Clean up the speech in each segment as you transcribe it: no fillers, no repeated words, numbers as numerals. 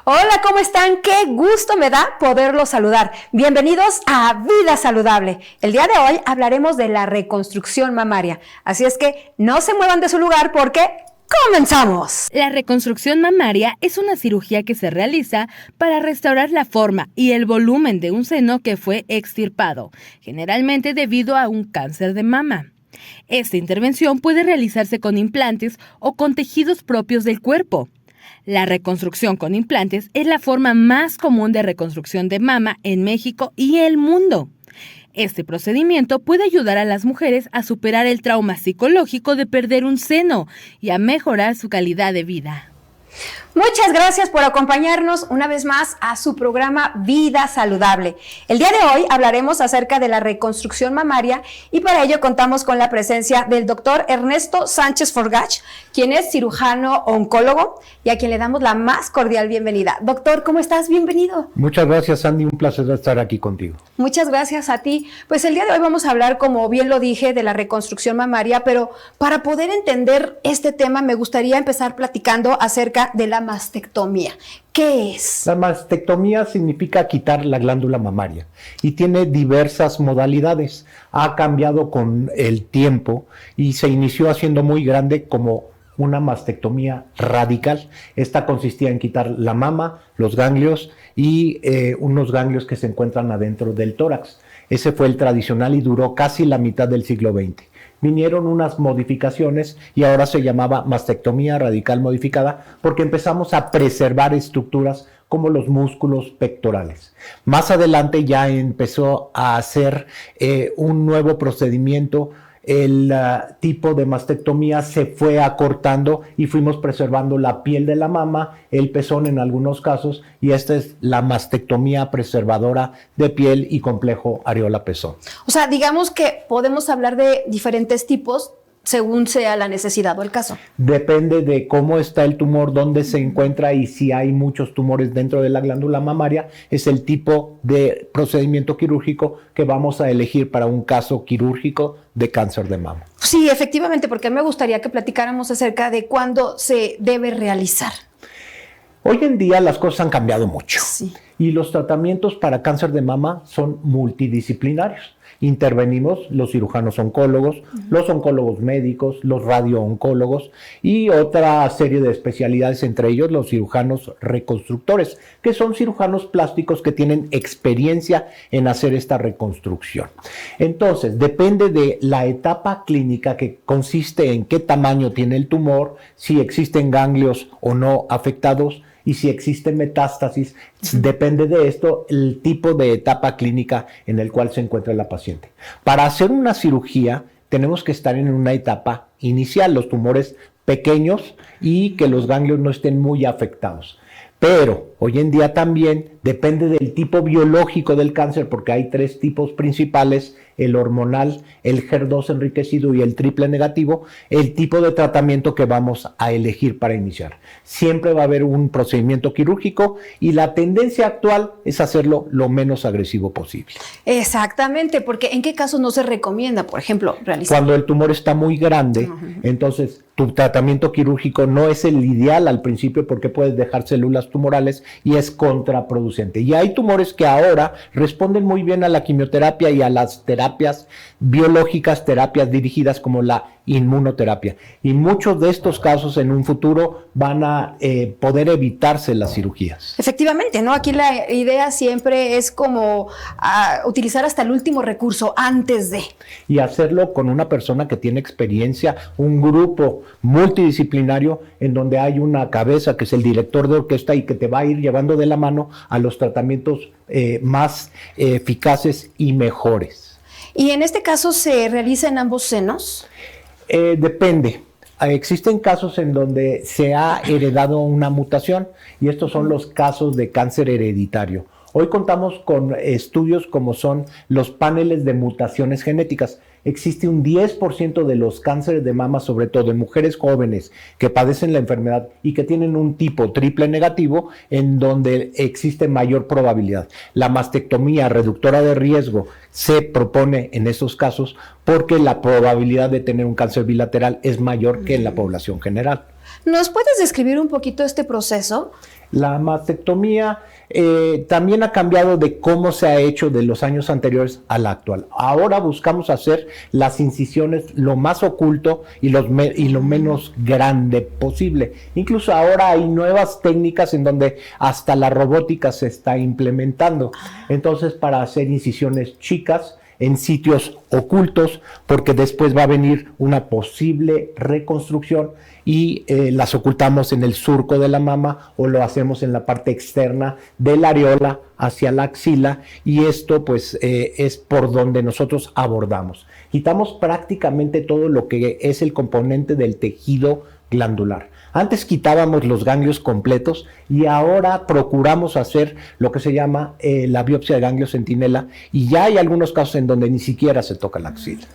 Hola, ¿cómo están? Qué gusto me da poderlos saludar. Bienvenidos a Vida Saludable. El día de hoy hablaremos de la reconstrucción mamaria. Así es que no se muevan de su lugar porque ¡comenzamos! La reconstrucción mamaria es una cirugía que se realiza para restaurar la forma y el volumen de un seno que fue extirpado, generalmente debido a un cáncer de mama. Esta intervención puede realizarse con implantes o con tejidos propios del cuerpo. La reconstrucción con implantes es la forma más común de reconstrucción de mama en México y el mundo. Este procedimiento puede ayudar a las mujeres a superar el trauma psicológico de perder un seno y a mejorar su calidad de vida. Muchas gracias por acompañarnos una vez más a su programa Vida Saludable. El día de hoy hablaremos acerca de la reconstrucción mamaria y para ello contamos con la presencia del doctor Ernesto Sánchez Forgach, quien es cirujano oncólogo y a quien le damos la más cordial bienvenida. Doctor, ¿cómo estás? Bienvenido. Muchas gracias, Sandy. Un placer estar aquí contigo. Muchas gracias a ti. Pues el día de hoy vamos a hablar, como bien lo dije, de la reconstrucción mamaria, pero para poder entender este tema me gustaría empezar platicando acerca de la mastectomía. ¿Qué es? La mastectomía significa quitar la glándula mamaria y tiene diversas modalidades. Ha cambiado con el tiempo y se inició haciendo muy grande como una mastectomía radical. Esta consistía en quitar la mama, los ganglios y unos ganglios que se encuentran adentro del tórax. Ese fue el tradicional y duró casi la mitad del siglo XX. Vinieron unas modificaciones y ahora se llamaba mastectomía radical modificada porque empezamos a preservar estructuras como los músculos pectorales. Más adelante ya empezó a hacer un nuevo procedimiento. El tipo de mastectomía se fue acortando y fuimos preservando la piel de la mama, el pezón en algunos casos, y esta es la mastectomía preservadora de piel y complejo areola-pezón. O sea, digamos que podemos hablar de diferentes tipos según sea la necesidad o el caso. Depende de cómo está el tumor, dónde se encuentra y si hay muchos tumores dentro de la glándula mamaria, es el tipo de procedimiento quirúrgico que vamos a elegir para un caso quirúrgico de cáncer de mama. Sí, efectivamente, porque me gustaría que platicáramos acerca de cuándo se debe realizar. Hoy en día las cosas han cambiado mucho, sí, y los tratamientos para cáncer de mama son multidisciplinarios. Intervenimos los cirujanos oncólogos, los oncólogos médicos, los radiooncólogos y otra serie de especialidades, entre ellos los cirujanos reconstructores, que son cirujanos plásticos que tienen experiencia en hacer esta reconstrucción. Entonces, depende de la etapa clínica, que consiste en qué tamaño tiene el tumor, si existen ganglios o no afectados, y si existe metástasis. Depende de esto el tipo de etapa clínica en el cual se encuentra la paciente. Para hacer una cirugía tenemos que estar en una etapa inicial, los tumores pequeños y que los ganglios no estén muy afectados. Pero hoy en día también depende del tipo biológico del cáncer, porque hay tres tipos principales: el hormonal, el HER2 enriquecido y el triple negativo, el tipo de tratamiento que vamos a elegir para iniciar. Siempre va a haber un procedimiento quirúrgico y la tendencia actual es hacerlo lo menos agresivo posible. Exactamente, porque ¿en qué casos no se recomienda, por ejemplo, realizar? Cuando el tumor está muy grande, entonces tu tratamiento quirúrgico no es el ideal al principio porque puedes dejar células tumorales y es contraproducente. Y hay tumores que ahora responden muy bien a la quimioterapia y a las terapias biológicas, terapias dirigidas como la inmunoterapia. Y muchos de estos casos en un futuro van a poder evitarse las cirugías. Efectivamente, ¿no? Aquí la idea siempre es como utilizar hasta el último recurso antes de. Y hacerlo con una persona que tiene experiencia, un grupo multidisciplinario en donde hay una cabeza que es el director de orquesta y que te va a ir llevando de la mano a los tratamientos más eficaces y mejores. ¿Y en este caso se realiza en ambos senos? Depende. Existen casos en donde se ha heredado una mutación y estos son los casos de cáncer hereditario. Hoy contamos con estudios como son los paneles de mutaciones genéticas. Existe un 10% de los cánceres de mama, sobre todo en mujeres jóvenes que padecen la enfermedad y que tienen un tipo triple negativo, en donde existe mayor probabilidad. La mastectomía reductora de riesgo se propone en estos casos porque la probabilidad de tener un cáncer bilateral es mayor que en la población general. ¿Nos puedes describir un poquito este proceso? La mastectomía también ha cambiado de cómo se ha hecho de los años anteriores a la actual. Ahora buscamos hacer las incisiones lo más oculto y lo menos grande posible. Incluso ahora hay nuevas técnicas en donde hasta la robótica se está implementando. Entonces, para hacer incisiones chicas en sitios ocultos, porque después va a venir una posible reconstrucción y las ocultamos en el surco de la mama o lo hacemos en la parte externa de la areola hacia la axila, y esto pues es por donde nosotros abordamos. Quitamos prácticamente todo lo que es el componente del tejido glandular. Antes quitábamos los ganglios completos y ahora procuramos hacer lo que se llama la biopsia de ganglio centinela, y ya hay algunos casos en donde ni siquiera se toca la axila.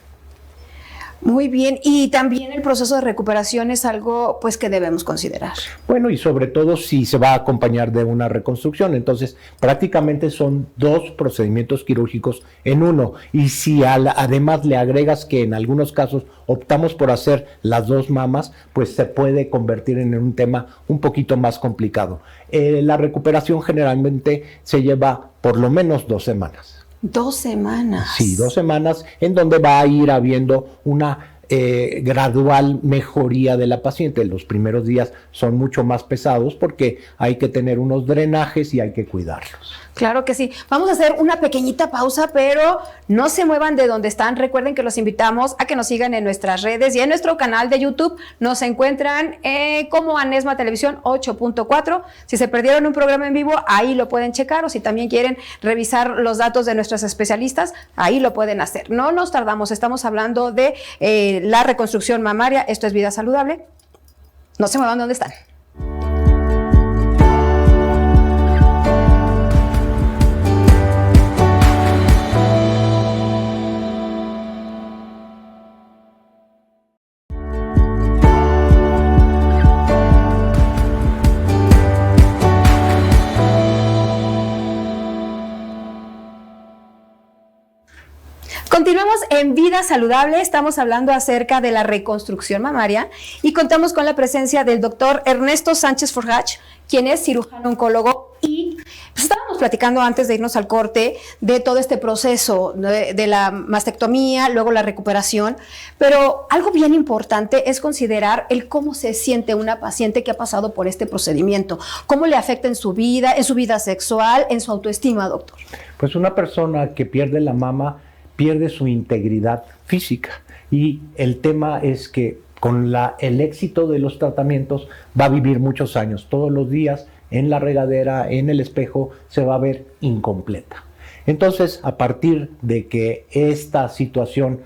Muy bien, y también el proceso de recuperación es algo pues que debemos considerar. Bueno, y sobre todo si se va a acompañar de una reconstrucción, entonces prácticamente son 2 procedimientos quirúrgicos en uno, y si además le agregas que en algunos casos optamos por hacer las 2 mamas, pues se puede convertir en un tema un poquito más complicado. La recuperación generalmente se lleva por lo menos 2 semanas. 2 semanas. Sí, 2 semanas en donde va a ir habiendo una gradual mejoría de la paciente. Los primeros días son mucho más pesados porque hay que tener unos drenajes y hay que cuidarlos. Claro que sí. Vamos a hacer una pequeñita pausa, pero no se muevan de donde están. Recuerden que los invitamos a que nos sigan en nuestras redes y en nuestro canal de YouTube. Nos encuentran como Anesma Televisión 8.4. Si se perdieron un programa en vivo, ahí lo pueden checar, o si también quieren revisar los datos de nuestros especialistas, ahí lo pueden hacer. No nos tardamos, estamos hablando de la reconstrucción mamaria. Esto es Vida Saludable. No se muevan de donde están. Continuamos en Vida Saludable, estamos hablando acerca de la reconstrucción mamaria y contamos con la presencia del doctor Ernesto Sánchez Forjach, quien es cirujano oncólogo, y pues estábamos platicando antes de irnos al corte de todo este proceso de la mastectomía, luego la recuperación, pero algo bien importante es considerar el cómo se siente una paciente que ha pasado por este procedimiento, cómo le afecta en su vida sexual, en su autoestima, doctor. Pues una persona que pierde la mama pierde su integridad física, y el tema es que con el éxito de los tratamientos va a vivir muchos años. Todos los días en la regadera, en el espejo, se va a ver incompleta. Entonces, a partir de que esta situación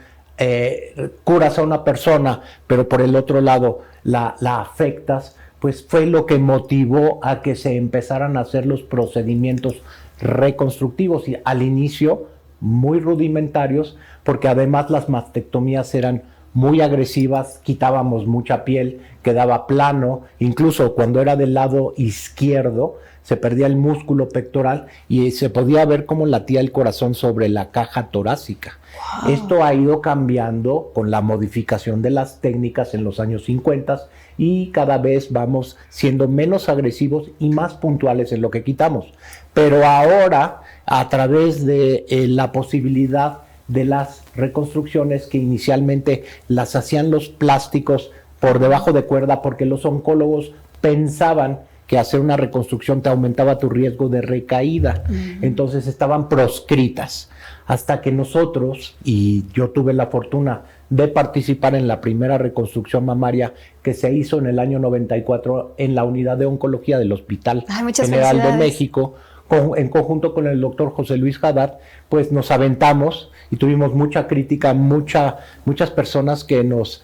curas a una persona, pero por el otro lado la afectas, pues fue lo que motivó a que se empezaran a hacer los procedimientos reconstructivos, y al inicio muy rudimentarios, porque además las mastectomías eran muy agresivas, quitábamos mucha piel, quedaba plano, incluso cuando era del lado izquierdo se perdía el músculo pectoral y se podía ver cómo latía el corazón sobre la caja torácica. Wow. Esto ha ido cambiando con la modificación de las técnicas en los años 50, y cada vez vamos siendo menos agresivos y más puntuales en lo que quitamos. Pero ahora, a través de la posibilidad de las reconstrucciones, que inicialmente las hacían los plásticos por debajo de cuerda, porque los oncólogos pensaban que hacer una reconstrucción te aumentaba tu riesgo de recaída. Entonces estaban proscritas, hasta que nosotros, y yo tuve la fortuna de participar en la primera reconstrucción mamaria que se hizo en el año 94 en la unidad de oncología del Hospital General de México, en conjunto con el doctor José Luis Haddad, pues nos aventamos y tuvimos mucha crítica, muchas personas que nos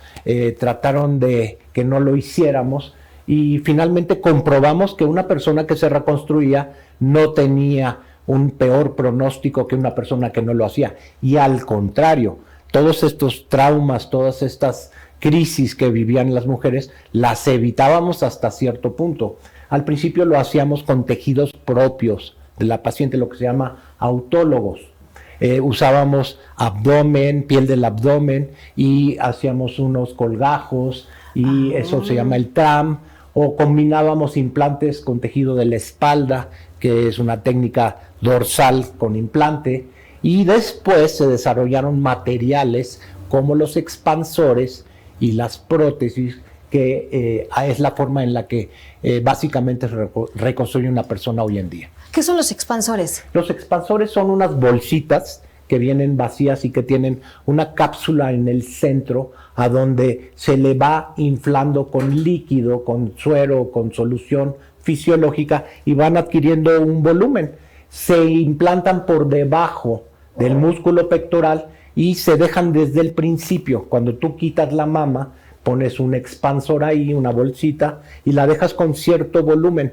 trataron de que no lo hiciéramos, y finalmente comprobamos que una persona que se reconstruía no tenía un peor pronóstico que una persona que no lo hacía, y al contrario, todos estos traumas, todas estas crisis que vivían las mujeres, las evitábamos hasta cierto punto. Al principio lo hacíamos con tejidos propios de la paciente, lo que se llama autólogos. Usábamos abdomen, piel del abdomen, y hacíamos unos colgajos, y eso se llama el TRAM, o combinábamos implantes con tejido de la espalda, que es una técnica dorsal con implante, y después se desarrollaron materiales como los expansores y las prótesis, que es la forma en la que básicamente se reconstruye una persona hoy en día. ¿Qué son los expansores? Los expansores son unas bolsitas que vienen vacías y que tienen una cápsula en el centro a donde se le va inflando con líquido, con suero, con solución fisiológica, y van adquiriendo un volumen. Se implantan por debajo del músculo pectoral y se dejan desde el principio. Cuando tú quitas la mama, pones un expansor ahí, una bolsita, y la dejas con cierto volumen.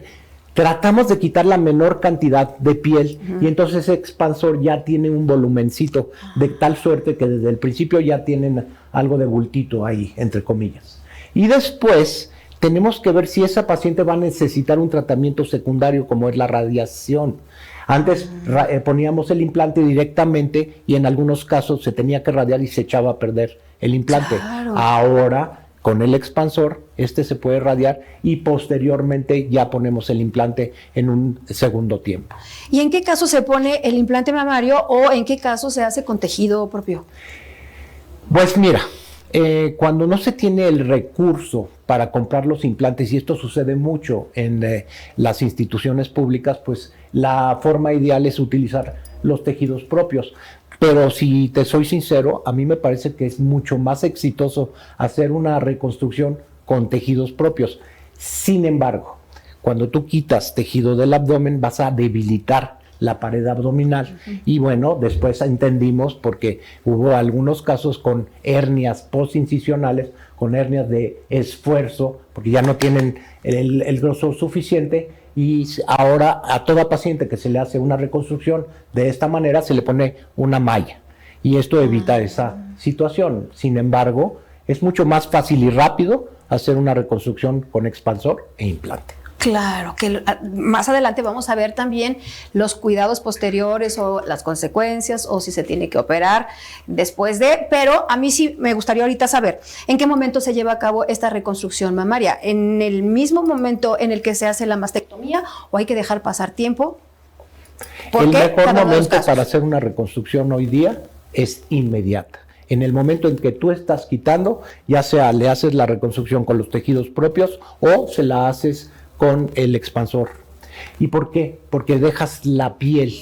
Tratamos de quitar la menor cantidad de piel, y entonces ese expansor ya tiene un volumencito, de tal suerte que desde el principio ya tienen algo de bultito ahí, entre comillas. Y después tenemos que ver si esa paciente va a necesitar un tratamiento secundario, como es la radiación. Antes poníamos el implante directamente y en algunos casos se tenía que radiar y se echaba a perder el implante. Claro. Ahora, con el expansor, se puede radiar y posteriormente ya ponemos el implante en un segundo tiempo. ¿Y en qué caso se pone el implante mamario o en qué caso se hace con tejido propio? Pues mira, cuando no se tiene el recurso para comprar los implantes, y esto sucede mucho en las instituciones públicas, pues la forma ideal es utilizar los tejidos propios. Pero si te soy sincero, a mí me parece que es mucho más exitoso hacer una reconstrucción con tejidos propios. Sin embargo, cuando tú quitas tejido del abdomen, vas a debilitar la pared abdominal. Y bueno, después entendimos, porque hubo algunos casos con hernias postincisionales, con hernias de esfuerzo, porque ya no tienen el grosor suficiente, y ahora a toda paciente que se le hace una reconstrucción de esta manera se le pone una malla, y esto evita esa situación. Sin embargo, es mucho más fácil y rápido hacer una reconstrucción con expansor e implante. Claro, que más adelante vamos a ver también los cuidados posteriores o las consecuencias, o si se tiene que operar después de, pero a mí sí me gustaría ahorita saber en qué momento se lleva a cabo esta reconstrucción mamaria. ¿En el mismo momento en el que se hace la mastectomía o hay que dejar pasar tiempo? El mejor momento para hacer una reconstrucción hoy día es inmediata. En el momento en que tú estás quitando, ya sea le haces la reconstrucción con los tejidos propios o se la haces con el expansor. ¿Y por qué? Porque dejas la piel,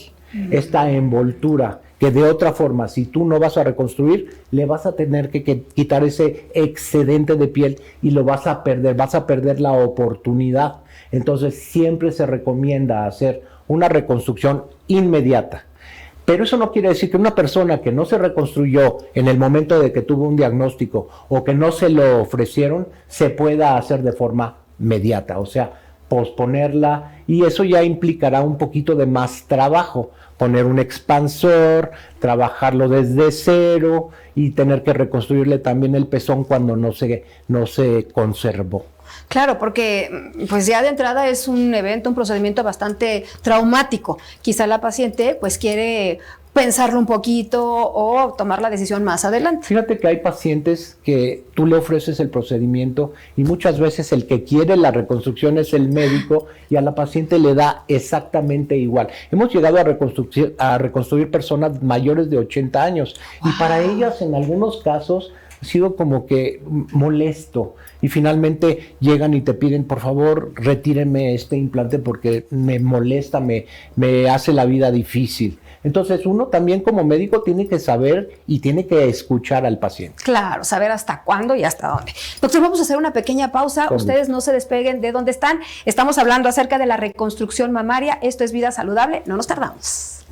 esta envoltura, que de otra forma, si tú no vas a reconstruir, le vas a tener que quitar ese excedente de piel y lo vas a perder la oportunidad. Entonces siempre se recomienda hacer una reconstrucción inmediata. Pero eso no quiere decir que una persona que no se reconstruyó en el momento de que tuvo un diagnóstico o que no se lo ofrecieron, se pueda hacer de forma inmediata, o sea, posponerla, y eso ya implicará un poquito de más trabajo, poner un expansor, trabajarlo desde cero y tener que reconstruirle también el pezón cuando no se conservó. Claro, porque pues ya de entrada es un evento, un procedimiento bastante traumático. Quizá la paciente pues quiere pensarlo un poquito o tomar la decisión más adelante. Fíjate que hay pacientes que tú le ofreces el procedimiento y muchas veces el que quiere la reconstrucción es el médico y a la paciente le da exactamente igual. Hemos llegado a reconstruir personas mayores de 80 años y para ellas en algunos casos ha sido como que molesto, y finalmente llegan y te piden, por favor, retíreme este implante porque me molesta, me hace la vida difícil. Entonces uno también como médico tiene que saber y tiene que escuchar al paciente. Claro, saber hasta cuándo y hasta dónde. Doctor, vamos a hacer una pequeña pausa. Ustedes no se despeguen de donde están. Estamos hablando acerca de la reconstrucción mamaria. Esto es Vida Saludable. No nos tardamos.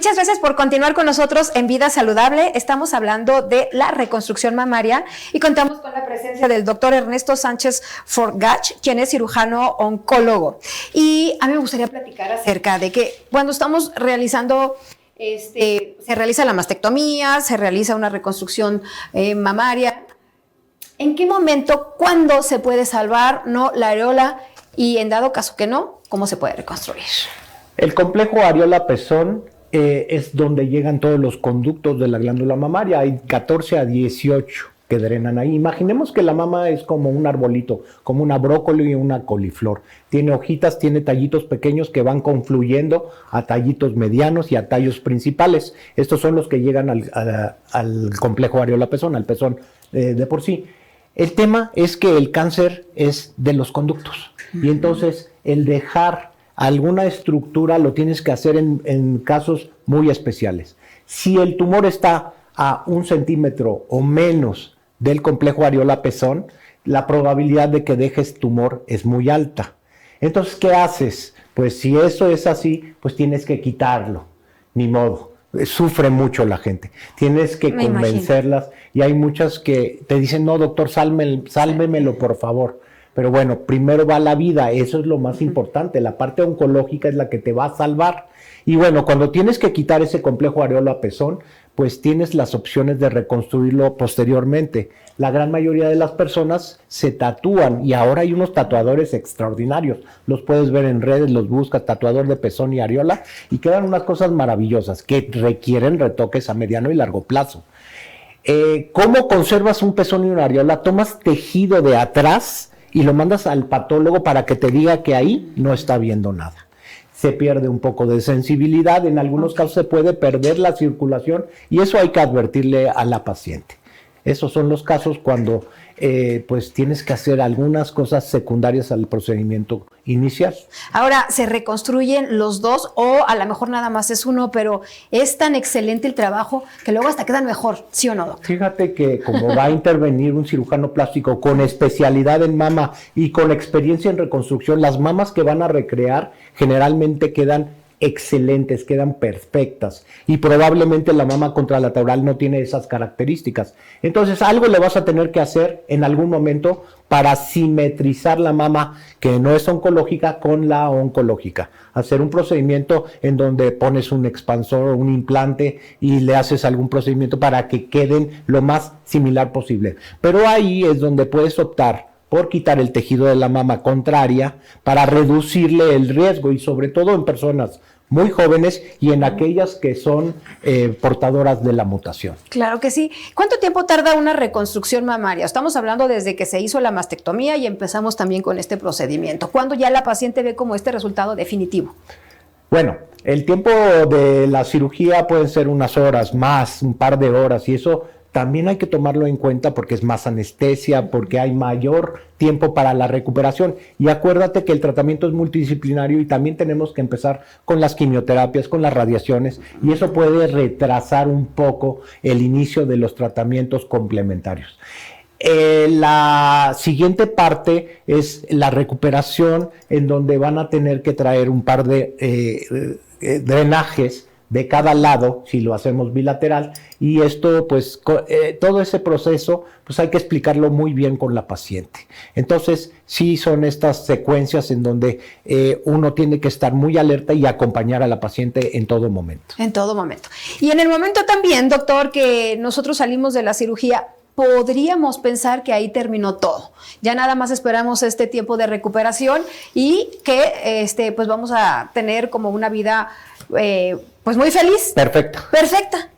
Muchas gracias por continuar con nosotros en Vida Saludable. Estamos hablando de la reconstrucción mamaria y contamos con la presencia del doctor Ernesto Sánchez Forgach, quien es cirujano oncólogo. Y a mí me gustaría platicar acerca de que cuando estamos realizando, se realiza la mastectomía, se realiza una reconstrucción mamaria, ¿en qué momento, cuándo se puede salvar la areola? Y en dado caso que no, ¿cómo se puede reconstruir? El complejo areola-pezón es donde llegan todos los conductos de la glándula mamaria. Hay 14 a 18 que drenan ahí. Imaginemos que la mama es como un arbolito, como una brócoli y una coliflor. Tiene hojitas, tiene tallitos pequeños que van confluyendo a tallitos medianos y a tallos principales. Estos son los que llegan al complejo areola-pezón, al pezón de por sí. El tema es que el cáncer es de los conductos. Y entonces el dejar alguna estructura lo tienes que hacer en casos muy especiales. Si el tumor está a 1 centímetro o menos del complejo areola-pezón, la probabilidad de que dejes tumor es muy alta. Entonces, ¿qué haces? Pues si eso es así, pues tienes que quitarlo. Ni modo. Sufre mucho la gente. Tienes que convencerlas. Y hay muchas que te dicen, no, doctor, sálvemelo, por favor. Pero bueno, primero va la vida, eso es lo más importante. La parte oncológica es la que te va a salvar. Y bueno, cuando tienes que quitar ese complejo areola-pezón, pues tienes las opciones de reconstruirlo posteriormente. La gran mayoría de las personas se tatúan y ahora hay unos tatuadores extraordinarios. Los puedes ver en redes, los buscas, tatuador de pezón y areola, y quedan unas cosas maravillosas que requieren retoques a mediano y largo plazo. ¿Cómo conservas un pezón y una areola? Tomas tejido de atrás y lo mandas al patólogo para que te diga que ahí no está viendo nada. Se pierde un poco de sensibilidad, en algunos casos se puede perder la circulación y eso hay que advertirle a la paciente. Esos son los casos cuando pues tienes que hacer algunas cosas secundarias al procedimiento inicial. Ahora, ¿se reconstruyen los dos o a lo mejor nada más es uno, pero es tan excelente el trabajo que luego hasta quedan mejor, ¿sí o no, doctor? Fíjate que como va a intervenir un cirujano plástico con especialidad en mama y con experiencia en reconstrucción, las mamas que van a recrear generalmente quedan excelentes, quedan perfectas y probablemente la mama contralateral no tiene esas características. Entonces algo le vas a tener que hacer en algún momento para simetrizar la mama que no es oncológica con la oncológica. Hacer un procedimiento en donde pones un expansor o un implante y le haces algún procedimiento para que queden lo más similar posible. Pero ahí es donde puedes optar por quitar el tejido de la mama contraria para reducirle el riesgo y sobre todo en personas muy jóvenes y en aquellas que son portadoras de la mutación. Claro que sí. ¿Cuánto tiempo tarda una reconstrucción mamaria? Estamos hablando desde que se hizo la mastectomía y empezamos también con este procedimiento. ¿Cuándo ya la paciente ve como este resultado definitivo? Bueno, el tiempo de la cirugía puede ser unas horas más, un par de horas y eso también hay que tomarlo en cuenta porque es más anestesia, porque hay mayor tiempo para la recuperación. Y acuérdate que el tratamiento es multidisciplinario y también tenemos que empezar con las quimioterapias, con las radiaciones, y eso puede retrasar un poco el inicio de los tratamientos complementarios. La siguiente parte es la recuperación, en donde van a tener que traer un par de drenajes de cada lado, si lo hacemos bilateral, y esto, pues, todo ese proceso, pues hay que explicarlo muy bien con la paciente. Entonces, sí son estas secuencias en donde uno tiene que estar muy alerta y acompañar a la paciente en todo momento. En todo momento. Y en el momento también, doctor, que nosotros salimos de la cirugía, podríamos pensar que ahí terminó todo. Ya nada más esperamos este tiempo de recuperación y que pues vamos a tener como una vida pues muy feliz. Perfecta.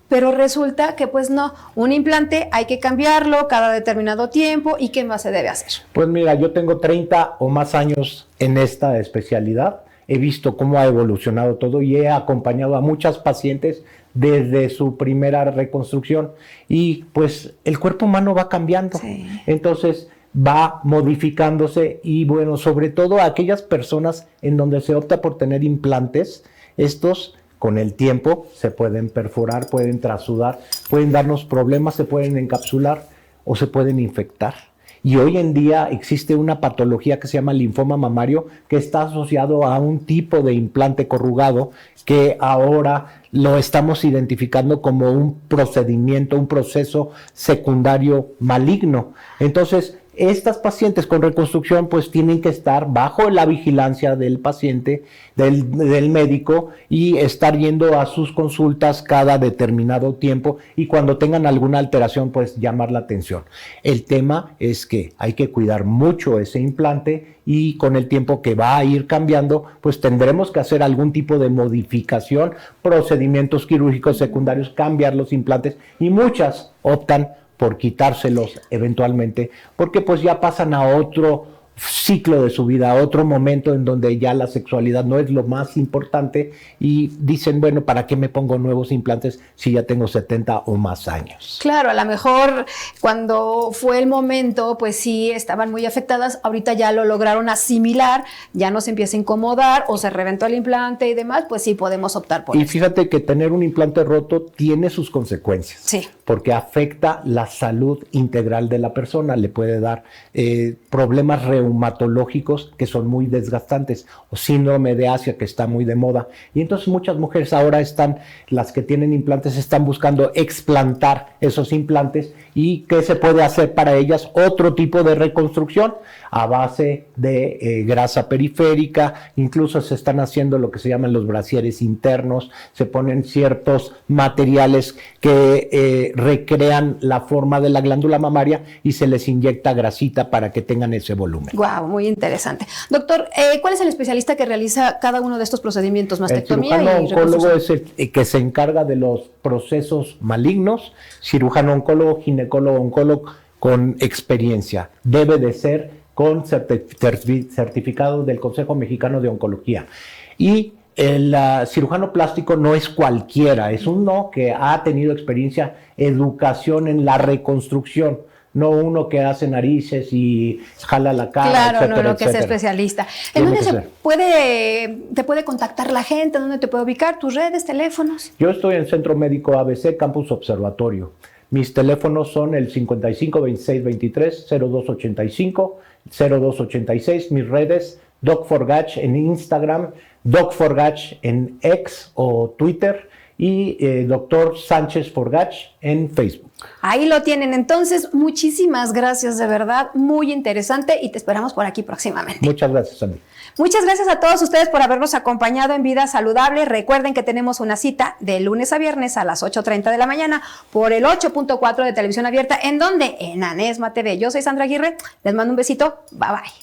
Pero resulta que pues no, un implante hay que cambiarlo cada determinado tiempo. ¿Y qué más se debe hacer? Pues mira, yo tengo 30 o más años en esta especialidad. He visto cómo ha evolucionado todo y he acompañado a muchas pacientes desde su primera reconstrucción y pues el cuerpo humano va cambiando. Sí. Entonces va modificándose y bueno, sobre todo aquellas personas en donde se opta por tener implantes, estos con el tiempo se pueden perforar, pueden trasudar, pueden darnos problemas, se pueden encapsular o se pueden infectar. Y hoy en día existe una patología que se llama linfoma mamario, que está asociado a un tipo de implante corrugado que ahora lo estamos identificando como un procedimiento, un proceso secundario maligno. Entonces, estas pacientes con reconstrucción pues tienen que estar bajo la vigilancia del paciente, del médico, y estar yendo a sus consultas cada determinado tiempo, y cuando tengan alguna alteración pues llamar la atención. El tema es que hay que cuidar mucho ese implante, y con el tiempo que va a ir cambiando pues tendremos que hacer algún tipo de modificación, procedimientos quirúrgicos secundarios, cambiar los implantes, y muchas optan por quitárselos eventualmente, porque pues ya pasan a otro ciclo de su vida, a otro momento en donde ya la sexualidad no es lo más importante, y dicen, bueno, ¿para qué me pongo nuevos implantes si ya tengo 70 o más años? Claro, a lo mejor cuando fue el momento, pues sí, estaban muy afectadas, ahorita ya lo lograron asimilar, ya no se empieza a incomodar o se reventó el implante y demás, pues sí podemos optar por eso. Y fíjate que tener un implante roto tiene sus consecuencias, sí, porque afecta la salud integral de la persona, le puede dar problemas reumatológicos que son muy desgastantes, o síndrome de Asia, que está muy de moda, y entonces muchas mujeres ahora las que tienen implantes están buscando explantar esos implantes. ¿Y qué se puede hacer para ellas? Otro tipo de reconstrucción a base de grasa periférica, incluso se están haciendo lo que se llaman los brasieres internos, se ponen ciertos materiales que recrean la forma de la glándula mamaria y se les inyecta grasita para que tengan ese volumen. Wow, muy interesante. Doctor, ¿cuál es el especialista que realiza cada uno de estos procedimientos? Mastectomía y reconstrucción. El cirujano oncólogo es el que se encarga de los procesos malignos, cirujano oncólogo, ginecólogo oncólogo con experiencia. Debe de ser con certificado del Consejo Mexicano de Oncología. Y el cirujano plástico no es cualquiera, es uno que ha tenido experiencia, educación en la reconstrucción, no uno que hace narices y jala la cara, claro, etcétera, no, que es especialista. ¿En dónde te puede contactar la gente? ¿Dónde te puede ubicar? ¿Tus redes, teléfonos? Yo estoy en Centro Médico ABC, Campus Observatorio. Mis teléfonos son el 55 26 23 0285, 0286. Mis redes, Doc4Gach en Instagram, Doc4Gach en X o Twitter, y Dr. Sánchez Forgach en Facebook. Ahí lo tienen. Entonces, muchísimas gracias, de verdad, muy interesante, y te esperamos por aquí próximamente. Muchas gracias, Andy. Muchas gracias a todos ustedes por habernos acompañado en Vida Saludable. Recuerden que tenemos una cita de lunes a viernes a las 8:30 de la mañana por el 8.4 de Televisión Abierta. ¿En dónde? En Anesma TV. Yo soy Sandra Aguirre. Les mando un besito. Bye, bye.